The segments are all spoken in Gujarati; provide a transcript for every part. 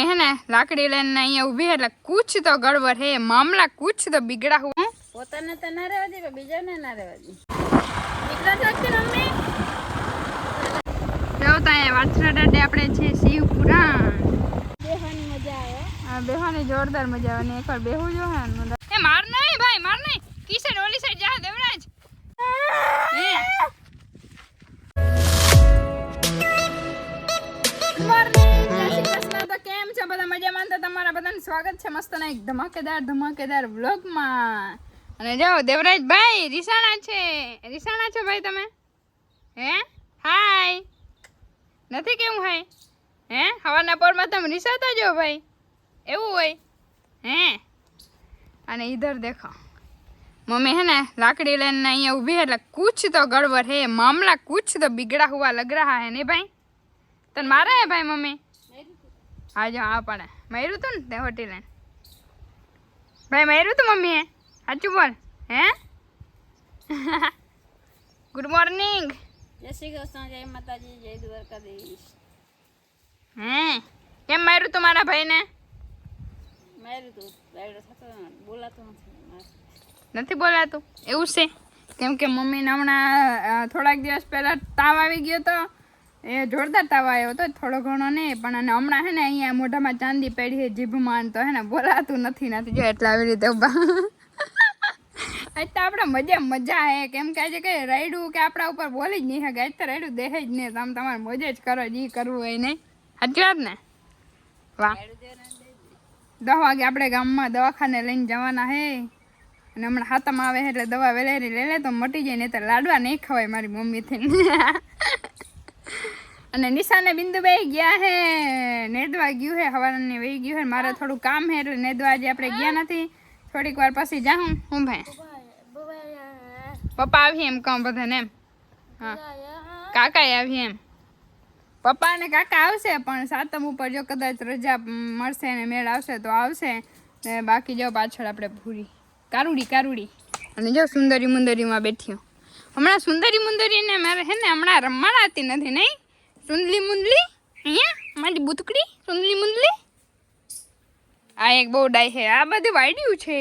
मम्मी है ना लाकड़ी लेने अहीं ऊभी है એટલે कुछ तो गड़बड़ है मामला कुछ तो बिगड़ा हुआ પોતાને તો ના રહેવા દે બીજાને ના રહેવા દે દીકરા શકતી મમ્મી જોતા એ વાછરા દાડે આપણે છે શિવ પુરાણ બેહવાની મજા આવે આ બેહવાની જોરદાર મજા આવે ને એકવાર બેહું જો હે એ માર નહીં ભાઈ માર નહીં કી સાઈડ ઓલી સાઈડ જા દેવરાજ તો કેમ છે બધા મજામાં તો તમારા બધાનું સ્વાગત છે મસ્ત ના એક ધમાકેદાર વ્લોગમાં અને જાઓ દેવરાજ ભાઈ રીસાણા છે ભાઈ તમે હે હાય નથી કેવું હાય હે હવાના પોરમાં તમે રીસાતા જો ભાઈ એવું હોય હે અને इधर देखो मम्मी है ना लाकड़ी लेने अहीं ऊभी है એટલે कुछ तो गड़बड़ है मामला कुछ तो बिगड़ा हुआ लग रहा है नहीं भाई तन मारा है भाई मम्मी आ जाओ आ पड़े मयूर तू ने होटी लेन भाई मयूर तू मम्मी है साचू बोल हैं गुड मॉर्निंग જય શ્રી કૃષ્ણ જય માતાજી જય દ્વારકાધીશ हैं કેમ માર્યું તમારા ભાઈને મારું તો રાયડો થતો બોલાતો નથી બોલાતું એવું છે કેમ કે મમ્મીને હમણાં થોડાક દિવસ પહેલા તાવ આવી ગયો તો એ જોરદાર તાવ આવ્યો હતો થોડો ઘણો નહીં પણ અને હમણાં હે ને અહીંયા મોઢામાં ચાંદી પડી છે જીભમાં તો હે ને બોલાતું નથી જો એટલે આવી રીતે ઉભા આજ તો આપણે મજા હે કેમ કે આજે કઈ રાયડું કે આપણા ઉપર બોલી જ નહીં શકે આજ તો રાયડું દેહે જ નહીં તમે તમારે મોજે જ કરો જે કરવું હોય નહીં સાચી વાત ને વાહ 10 વાગે આપણે ગામમાં દવાખાને લઈને જવાના હે અને હમણાં હાથમ આવે એટલે દવા વેલેરી લઈ લે તો મટી જાય નહીં તો લાડવા નહીં ખવાય મારી મમ્મીથી અને નિશાને બિંદુ બે ગયા હે નેદવા ગયું હે હવાને વહી ગયું હે મારે થોડું કામ હે એટલે નેદવા આજે આપણે ગયા નથી થોડીક વાર પછી જાઉં હું ભાઈ પપ્પા આવી એમ કહું બધાને એમ હા કાકા આવી એમ પપ્પા ને કાકા આવશે પણ સાતમ ઉપર જો કદાચ રજા મળશે ને મેળ આવશે તો આવશે ને બાકી જો પાછળ આપણે ભૂરી કારુડી અને જો સુંદરી મુંદરીમાં બેઠી હમણાં સુંદરી મુંદરીને મારે હે ને હમણાં રમાડાતી નથી નહીં સુંદલી મુંદલી અહીંયા મારી બુતકડી સુંદલી મુંદલી આ એક બહુ ડાય છે આ બધી વાડ્યું છે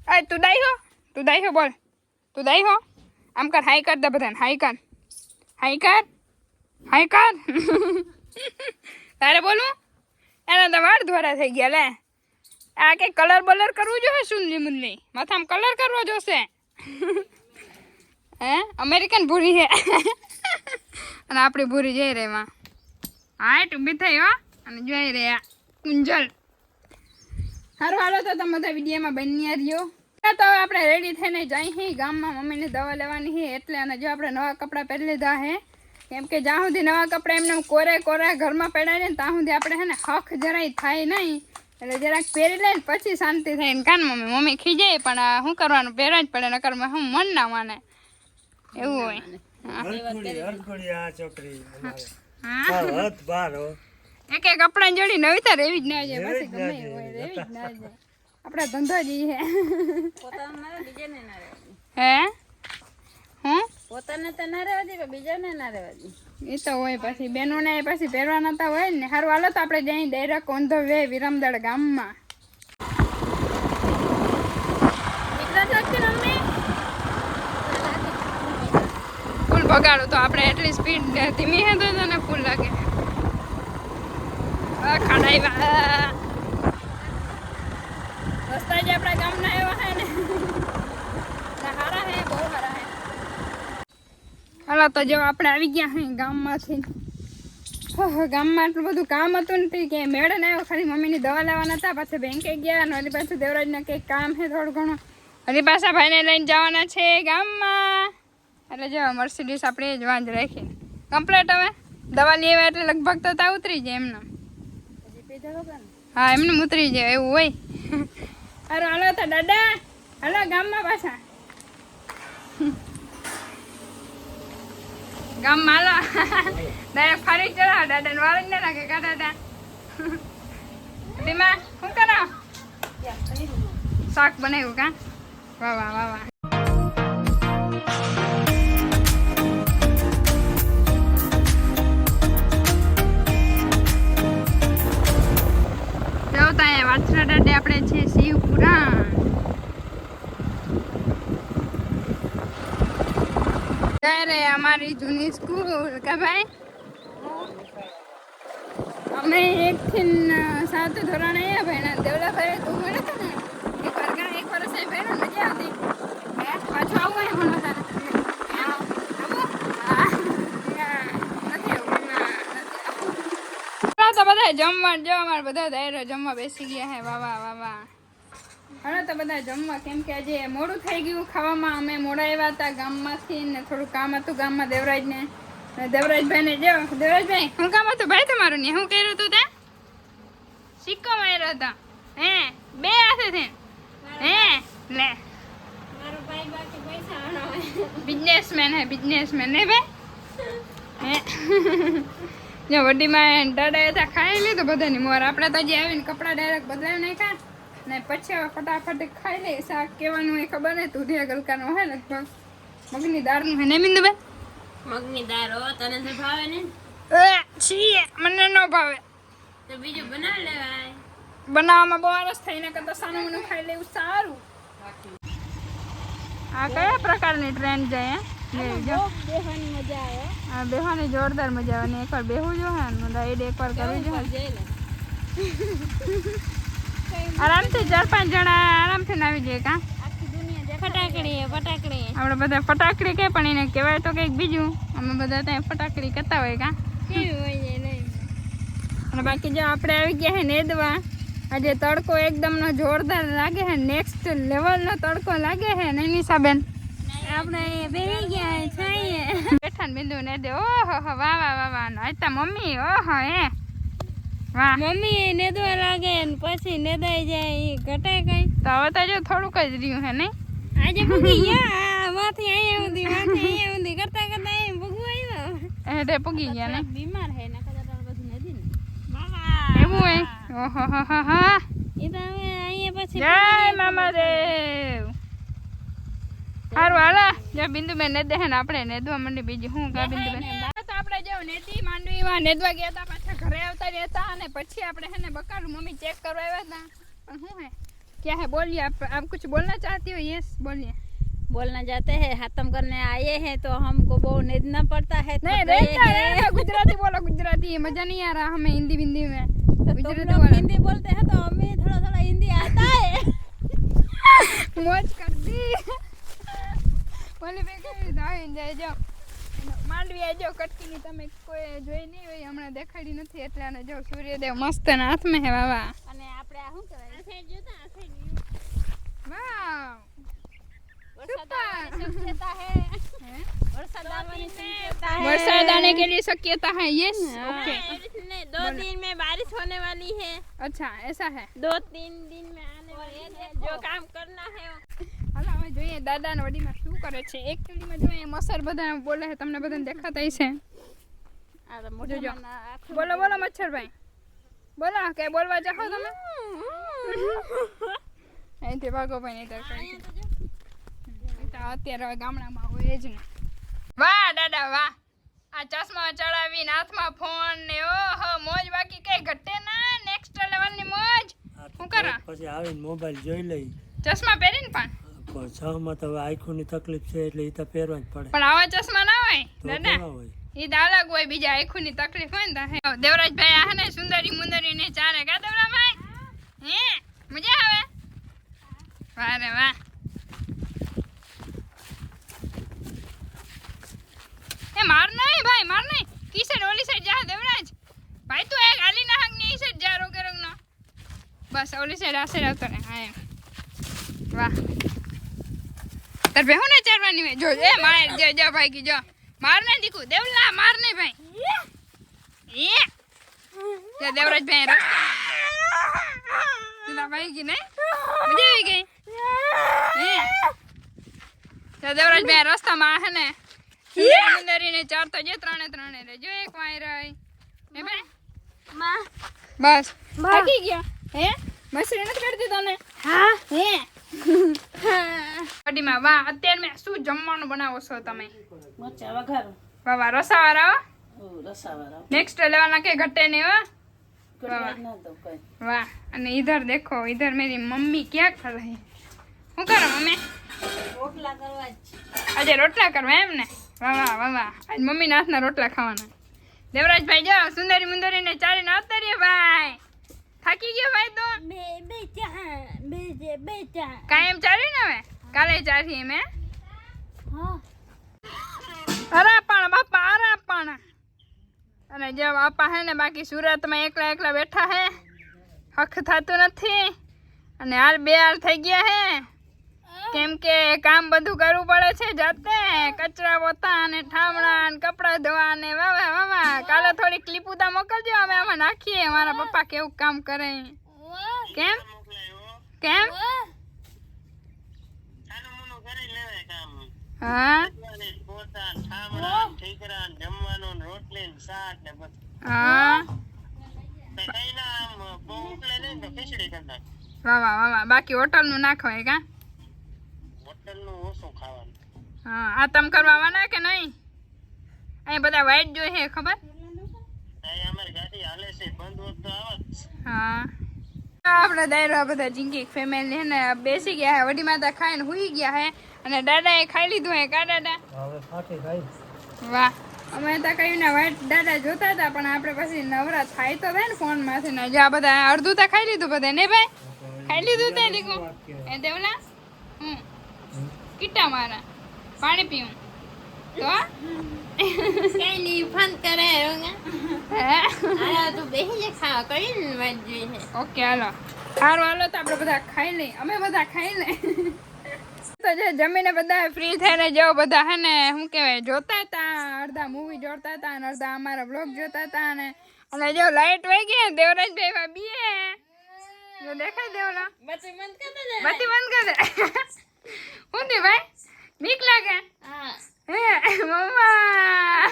આ તું ડાય હો બોલ તું ડાય હો આમ કર હાઈ કર દે બધાને હાઈ કર તારે બોલવું એના તો વાળ ધોરા થઈ ગયા લે આ કે કલર બલર કરવું જોઈએ સુંદલી મુંદલી માથામાં કલર કરવો જોશે હે અમેરિકન ભૂરી છે અને આપણી ભૂરી જઈ રહી એમાં હાટ ઊભી થઈ હો અને જોઈ રહ્યા કુંજલ સારું હાલો તો તમે બધા વિડીયોમાં બન્યા રહ્યો તો આપણે રેડી થઈને જઈ હી ગામમાં મમ્મીને દવા લેવાની છે એટલે અને જો આપણે નવા કપડાં પહેરી લીધા છે કેમ કે જ્યાં સુધી નવા કપડાં એમને કોરા ઘરમાં પહેરાય ને ત્યાં સુધી આપણે છે ને હક જરાય થાય નહીં એટલે જરાક પહેરી લે ને પછી શાંતિ થાય ને કાન મમ્મી ખીજાય પણ શું કરવાનું પહેરવા જ પડે નકર હું મન ના માને એવું હોય એક કપડા જોડી નવી તાર એવી જ ના જાય પછી ગમે હોય એવી જ ના જાય આપણા ધંધો જ હે હે હું પોતાને તો ના રહેવા દે બીજાને ના રહેવા દે એ તો હોય પછી બહેનોને પછી પહેરવા નતા હોય ને સારું હાલો તો આપણે જઈ ડાયરેક્ટ ઓન ધ વે વિરમદળ ગામમાં ફૂલ બગાડું તો આપણે એટલી સ્પીડ ધીમી હે તો ને ફૂલ લાગે ખાડાઈ રસ્તા જે આપણા ગામના એવા હે ને હારા હે બહુ હારા હે હાલો તો જો આપણે આવી ગયા હે ગામમાંથી ગામમાં આટલું બધું કામ હતું નથી કે મેળે ને આવ્યો ખાલી મમ્મીની દવા લેવાના હતા પાછા બેંકે ગયા અને હરી પાછું દેવરાજના કંઈક કામ છે થોડું ઘણું હરી પાછા ભાઈને લઈને જવાના છે ગામમાં એટલે જો મર્સિડીસ આપણે જ વાંજ રાખીને કમ્પ્લેટ હવે દવા લેવા એટલે લગભગ તો તા ઉતરી જાય એમને હા એમને ઉતરી જાય એવું હોય અરે હાલો તો દાદા હાલો ગામમાં પાછા ગામમાં હાલો ડાયરેક્ટ ફરી ચડાવ દાદાને વાળ જ ના લાગે કા દાદા ધીમા શું કરો શાક બનાવ્યું કા વાહ પાછળ દાડે આપણે છે શિવપુરાણ. ત્યારે અમારી જૂની સ્કૂલ કે ભાઈ અમે 1 થી 7 ધોરણ આવ્યા ભણ્યા. દેવલાભાઈ તું ભણે છે ને એક વર્ષ ભણ્યા મજા આવતી. પાછું આવું હોય ભણવા તારે તો બધા જમવા જો અમારે બધા દાયરો જમવા બેસી ગયા હે. વાહ વાહ. હવે તો બધા જમવા, કેમ કે આજે મોડું થઈ ગયું ખાવામાં. અમે મોડા આવ્યા હતા ગામમાંથી ને થોડું કામ હતું ગામમાં દેવરાજને. દેવરાજભાઈને જો દેવરાજભાઈ શું કામ હતું ભાઈ તમારું ને શું કર્યું હતું તે? સિક્કો માર્યો હતો હે 2 હાથેથી હે લે. મારો ભાઈ બાકી પૈસા આનો બિઝનેસમેન હે બિઝનેસમેન હે ભાઈ હે. જો વડીમાં દાદાએ તો ખાઈ લીધું બધાની મોર. આપણે તો હજી આવીને કપડાં ડાયરેક્ટ બદલાવી નાખ્યા ને પછી હવે ફટાફટ ખાઈ લે. શાક કેવાનું એ ખબર નહીં. તુરિયા ગલકાનું હોય લગભગ મગની દાળનું હે ને મિંદુભાઈ? મગની દાળ હો તને તો ભાવે ને? છી મને ન ભાવે. તો બીજું બનાવી લેવાય. બનાવવામાં બહુ આળસ થઈને કરતા સાનું મને ખાઈ લેવું સારું. આ કયા પ્રકારની ટ્રેન જાય હે? બેહવાની મજા આવે. આ બેહવાની જોરદાર મજા આવે ને એકવાર બેહવું જો હે રાઈડ એકવાર કરવી જો. આરામથી 4-5 જણા આરામથી આવી જાય કા. આખી દુનિયા ફટાકડી આપણે બધા ફટાકડી કે પણ એને કહેવાય તો કંઈક બીજું. અમે બધા ત્યાં ફટાકડી કહેતા હોય કા. કેવી હોય છે નહીં. અને બાકી જો આપણે આવી ગયા હે નેદવા. આજે તડકો એકદમનો જોરદાર લાગે હે. નેક્સ્ટ લેવલનો તડકો લાગે હે ને નિશાબેન. આપણે બેહી ગયા છાઈએ બેઠા ને બિંદુ ને દે. ઓહો વાહ નતા મમ્મી ઓહો હે વાહ. મમ્મી નેદવા લાગે ને પછી નેદાઈ જાય એ ઘટાય કઈ. તો હવે તો જો થોડુંક જ રહ્યું હે નહીં. આજે પૂગી ગયા માથી અહીંયા ઊંધી કરતા એમ પૂગવા આવ્યો. એ તે પૂગી ગયા ને બીમાર હે ને કદાચ બધું નથી ને એવું હોય. ઓહો એ તો હવે અહીંયા પછી જય મામા દેવ. સારું હાલા જો બિંદુબેન ને દે ને આપણે નેદવા માંડી. બીજું શું કા બિંદુબેન? તો આપણે જો નેદી માંડવીમાં નેદવા ગયા હતા, પાછા ઘરે આવતા રહ્યા હતા અને પછી આપણે હે ને બકાલું મમ્મી ચેક કરવા આવ્યા હતા. પણ શું હે क्या है बोलिए आप कुछ बोलना चाहती हो? यस बोलिए. बोलना चाहते हैं खत्म करने आए हैं तो हमको बहुत नेदना पड़ता है. नहीं रहता गुजराती बोलो. गुजराती मजा नहीं आ रहा हमें हिंदी बिंदी में. तो तुम लोग हिंदी बोलते हैं तो हमें थोड़ा हिंदी आता है. मौज कर दी બોલે બે કેવી દાઈ જાય. જો માંડવી આજો કટકીની તમે કોઈ જોઈ નહીં હોય, હમણાં દેખાડી નથી એટલે. અને જો સૂર્યદેવ મસ્ત ના હાથમાં હે વાવા. અને આપણે આ શું કરાય આ સાઈડ જોતા આ સાઈડ વાવ वरसाद आने के लिए शक्यता है. Yes okay. 2 दिन में बारिश होने वाली है. अच्छा ऐसा है. 2-3 दिन में आने वाली है. जो काम करना है હાલો હવે જોઈએ દાદા ને વડીમાં શું કરે છે. એકચ્યુઅલીમાં જોઈએ મસર બધા બોલે છે, તમને બધાને દેખાતા હશે. જોજો બોલો મચ્છરભાઈ બોલો કે બોલવા ચાહો તમે? અહીંથી ભાગો ભાઈ નહીં તો અત્યારે હવે ગામડામાં હોય જ ને. વાહ દાદા વાહ. આ ચશ્મા ચડાવીને હાથમાં ફોન ને ઓહો મોજ. બાકી કઈ ઘટે ના. નેક્સ્ટ લેવલની મોજ. શું કરો પછી આવીને મોબાઈલ જોઈ લઈ. ચશ્મા પહેરીને પણ છમાં તો હવે આંખોની તકલીફ છે એટલે એ તો પહેરવા જ પડે. પણ આવા ચશ્મા ના હોય તો દાદા. કેવા હોય? એ તો અલગ હોય. બીજા આંખોની તકલીફ હોય ને તો. દેવરાજભાઈ આ ને સુંદરી મુંદરી ને ચારે કા દેવરાભાઈ હે મજા આવે. વાહ રે વાહ. એ માર નહીં ભાઈ માર નહીં. કી સાઈડ ઓલી સાઈડ જા દેવરાજ ભાઈ. તું એક આલી ના હક ની ઈ સાઈડ જા રોકે રોક નો. બસ ઓલી સાઈડ આ સાઈડ આવતો રહે. હા એમ વાહ. તાર બેહુ ને ચારવાની હોય. જો એ માર જો ભાઈ કી જો માર નહીં દીકુ દેવલા માર નહીં ભાઈ. એ જો દેવરાજભાઈ રસ્તા ભાઈ કી નહીં મજા આવી ગઈ. તો દેવરાજભાઈ રસ્તામાં હે ને સુંદરી ચાર તો જે ત્રણે રે. જો એક વાય રહી હે ભાઈ બસ થાકી ગયા હે. મસરી નથી કરતી તને? હા હે કડીમાં વાહ. અત્યારે મેં શું જમવાનું બનાવો છો તમે? મરચા વઘારો વાહ રસાવાળા રસાવાળા નેક્સ્ટ લેવાના કે ઘટે નહીં હો. वाह અને इधर देखो इधर मेरी मम्मी क्या कर रही है શું કરો મમ્મી રોટલા કરવા જ આજે રોટલા કરવા એમ ને વાહ વાહ વાહ વાહ આજ મમ્મી ના હાથના રોટલા ખાવાના દેવરાજભાઈ જાઓ સુંદરી મુંદરીને ચાલીને આવતા રહ્યો ભાઈ થાકી ગયો ભાઈ તો બે ચા કાયમ ચાલી ને હવે કાલે ચાલી મેં હા અરે પણ બાપા અરે પણ અને જે બાપા હે ને બાકી સુરતમાં એકલા એકલા બેઠા હે હક થતું નથી અને હાલ બે હાલ થઈ ગયા હે કેમ કે કામ બધું કરવું પડે છે જાતે કચરા પોતા અને ઠામણા અને કપડાં ધોવા ને વાવા વાવા કાલે થોડી ક્લિપ ઉતા મોકલજો અમે આમાં નાખીએ મારા પપ્પા કેવું કામ કરે કેમ કેમ હા હા વાહ વાહ વાહ વાહ બાકી હોટલ નું નાખવાય કા હા આ તમ કરવા આવવાના કે નહીં અહીં બધા વાઈટ જોઈ છે ખબર હા આપણે દાયરા બધા જિંદગી ફેમિલી હે ને બેસી ગયા હે વડી માતા ખાઈને હુઈ ગયા હે અને દાદાએ ખાઈ લીધું હે કા દાદા હવે ફાટી ખાઈ વાહ અમે તો કહ્યું ને વાઈટ દાદા જોતા હતા પણ આપણે પછી નવરા થાય તો થાય ને ફોન માંથી ને જે આ બધા અડધું તો ખાઈ લીધું બધા ને ભાઈ ખાઈ લીધું તે લીધું એ દેવલા કીટા મારા પાણી પીવું તો કઈ નહીં ફોન કરે હે તું બેસીને ખાવા કરીને વાત જોઈએ ઓકે હાલો સારું હાલો તો આપણે બધા ખાઈ લઈએ અમે બધા ખાઈ લઈએ તો જે જમીને બધા ફ્રી થઈને જો બધા હે ને શું કહેવાય જોતા હતા અડધા મૂવી જોતા હતા અને અડધા અમારા બ્લોગ જોતા હતા અને જો લાઈટ વહી ગઈ દેવરાજભાઈ બીએ જો દેખાય દેવલા બત્તી બંધ કરી દે બત્તી બંધ કર દે શું થયું ભાઈ બીક લાગે હા હે મમ્મા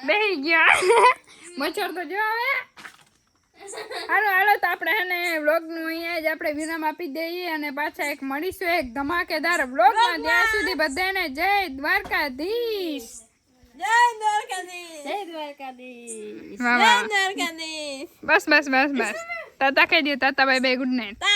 બેહી ગયા મચ્છર તો જો હવે હાલો હાલો તો આપણે હે ને વ્લોગનું અહીંયા જ આપણે વિરામ આપી દઈએ અને પાછા એક મળીશું એક ધમાકેદાર વ્લોગમાં ત્યાં સુધી બધાને જય દ્વારકાધીશ જય દ્વારકાધીશ જય દ્વારકાધીશ વાહ જય વાહ દ્વારકાધીશ બસ બસ બસ બસ તાતા કહી દો તાતા બાય બાય ગુડ નાઇટ